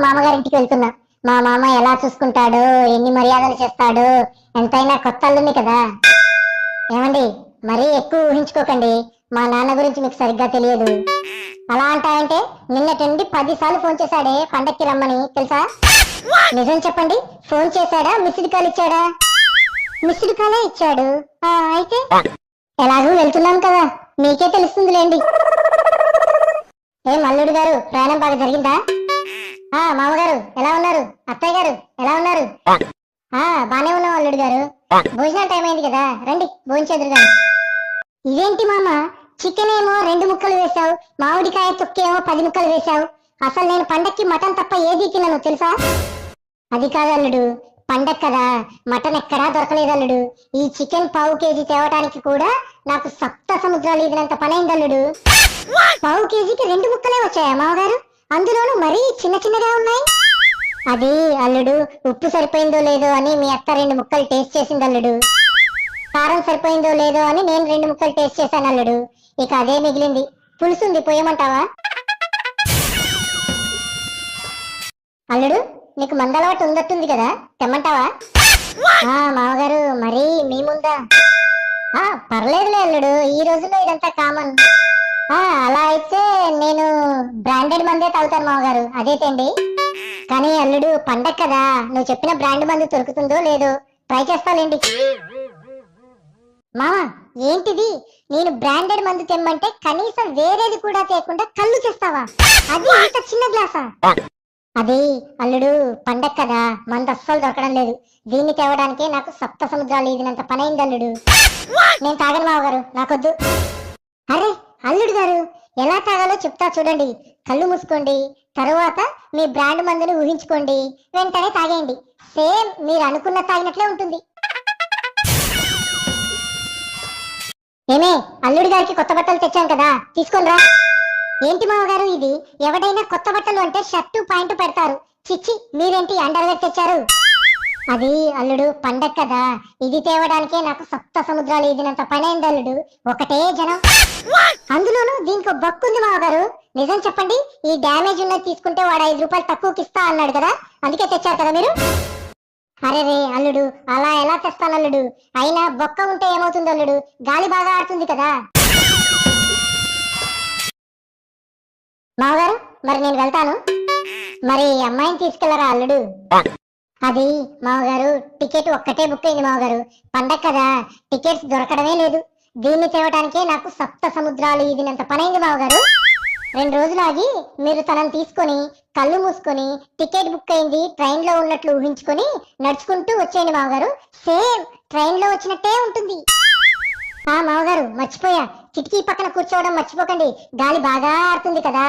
మామగారింటికి వెళ్తున్నా. మా మామ ఎలా చూసుకుంటాడు, ఎన్ని మర్యాదలు చేస్తాడు. ఎంతైనా కొత్త అల్లుంది కదా. ఏమండి, మరీ ఎక్కువ ఊహించుకోకండి. మా నాన్న గురించి మీకు సరిగ్గా తెలియదు. అలా అంటాయంటే నిన్నటండి 10 సార్లు ఫోన్ చేశాడే పండక్కి రమ్మని, తెలుసా? నిజం చెప్పండి, ఫోన్ చేశాడా, మిస్డ్ కాల్ ఇచ్చాడా? మిస్డ్ కాలే ఇచ్చాడు. అయితే ఎలాగూ వెళ్తున్నాం కదా, మీకే తెలుస్తుందిలేండి. ఏం అల్లుడు గారు, ప్రయాణం బాగా జరిగిందా? మామగారు ఎలా ఉన్నారు? అత్తయ్య గారు ఎలా ఉన్నారు? బానే ఉన్నాం అల్లుడు గారు. భోజనాల టైం అయింది కదా, రండి భోంచేదురు గాని. ఇదేంటి మామ, చికెన్ ఏమో 2 ముక్కలు వేశావు, మామిడికాయ తొక్కేమో 10 ముక్కలు వేశావు. అసలు నేను పండక్కి మటన్ తప్ప ఏది తినను, తెలుసా? అది కాదు అల్లుడు, పండగ కదా, మటన్ ఎక్కడా దొరకలేదు అల్లుడు. ఈ చికెన్ 1/2 కేజీ తేవటానికి కూడా నాకు 7 సముద్రాలు ఈదినంత పనైంది అల్లుడు. 1/2 కేజీకి 2 ముక్కలే వచ్చాయా మామగారు? అందులోనూ మరీ చిన్న చిన్నగా ఉన్నాయి. అది అల్లుడు, ఉప్పు సరిపోయిందో లేదో అని మీ అత్త 2 ముక్కలు టేస్ట్ చేసింది అల్లుడు. కారం సరిపోయిందో లేదో అని నేను 2 ముక్కలు టేస్ట్ చేశాను అల్లుడు. ఇక అదే మిగిలింది. పులుసుంది, పోయమంటావా? అల్లుడు, నీకు మందలవాటు ఉందట్టుంది కదా, తెమ్మంటావా? మామగారు, మరీ మీ ముందా? పర్లేదులే అల్లుడు, ఈ రోజుల్లో ఇదంతా కామన్. అలా అయితే నేను బ్రాండెడ్ మందే తాగుతాను మామగారు, అదే తేండి. కానీ అల్లుడు, పండగ కదా, నువ్వు చెప్పిన బ్రాండ్ మందు దొరుకుతుందో లేదో ట్రై చేస్తాలేండి. మామ, ఏంటిది? నేను బ్రాండెడ్ మందు తెమ్మంటే కనీసం వేరేది కూడా తేకుండా కళ్ళు చేస్తావా? అది ఇంత చిన్న గ్లాసా? అది అల్లుడు, పండగ కదా, మందు అస్సలు దొరకడం లేదు. దీన్ని తేవడానికే నాకు 7 సముద్రాలు ఈదినంత పనైంది అల్లుడు. నేను తాగను మామగారు, నాకొద్దు. అరే అల్లుడు గారు, ఎలా తాగాలో చెప్తా చూడండి. కళ్ళు మూసుకోండి, తరువాత మీ బ్రాండ్ మందుని ఊహించుకోండి, వెంటనే తాగేయండి. సేమ్ మీరు అనుకున్న తాగినట్లే ఉంటుంది. ఏమే, అల్లుడి గారికి కొత్త బట్టలు తెచ్చాను కదా, తీసుకొనిరా. ఏంటి మామగారు ఇది? ఎవడైనా కొత్త బట్టలు అంటే షర్టు ప్యాంటు పెడతారు. చిచ్చి, మీరేంటి అండర్వేర్ తెచ్చారు? అది అల్లుడు, పండగ కదా, ఇది తేవడానికే నాకు 7 సముద్రాలు ఈదినంత పనైంది అల్లుడు. ఒకటే జనం, అందులోనూ దీనికి బక్కుంది మామగారు. నిజం చెప్పండి, ఈ డ్యామేజ్ ఉన్నది తీసుకుంటే వాడు 5 రూపాయలు తక్కువకి ఇస్తా అన్నాడు కదా, అందుకే తెచ్చారు కదా మీరు. అరే రే అల్లుడు, అలా ఎలా తెస్తాను అల్లుడు? అయినా బొక్క ఉంటే ఏమవుతుంది అల్లుడు, గాలి బాగా ఆడుతుంది కదా. మామగారు, మరి నేను వెళ్తాను. మరి అమ్మాయిని తీసుకెళ్లరా అల్లుడు? అది మామగారు, టికెట్ ఒక్కటే బుక్ అయింది మామగారు. పండగ కదా, టికెట్స్ దొరకడమే లేదు. దీన్ని తేవటానికే నాకు 7 సముద్రాలు ఈదినంత పనైంది మామగారు. 2 రోజులు ఆగి మీరు తనని తీసుకొని కళ్ళు మూసుకొని టికెట్ బుక్ అయింది ట్రైన్ లో ఉన్నట్లు ఊహించుకొని నడుచుకుంటూ వచ్చేయండి మామగారు. సేమ్ ట్రైన్ లో వచ్చినట్టే ఉంటుంది. మామగారు, మర్చిపోయా, కిటికీ పక్కన కూర్చోవడం మర్చిపోకండి, గాలి బాగా ఆడుతుంది కదా.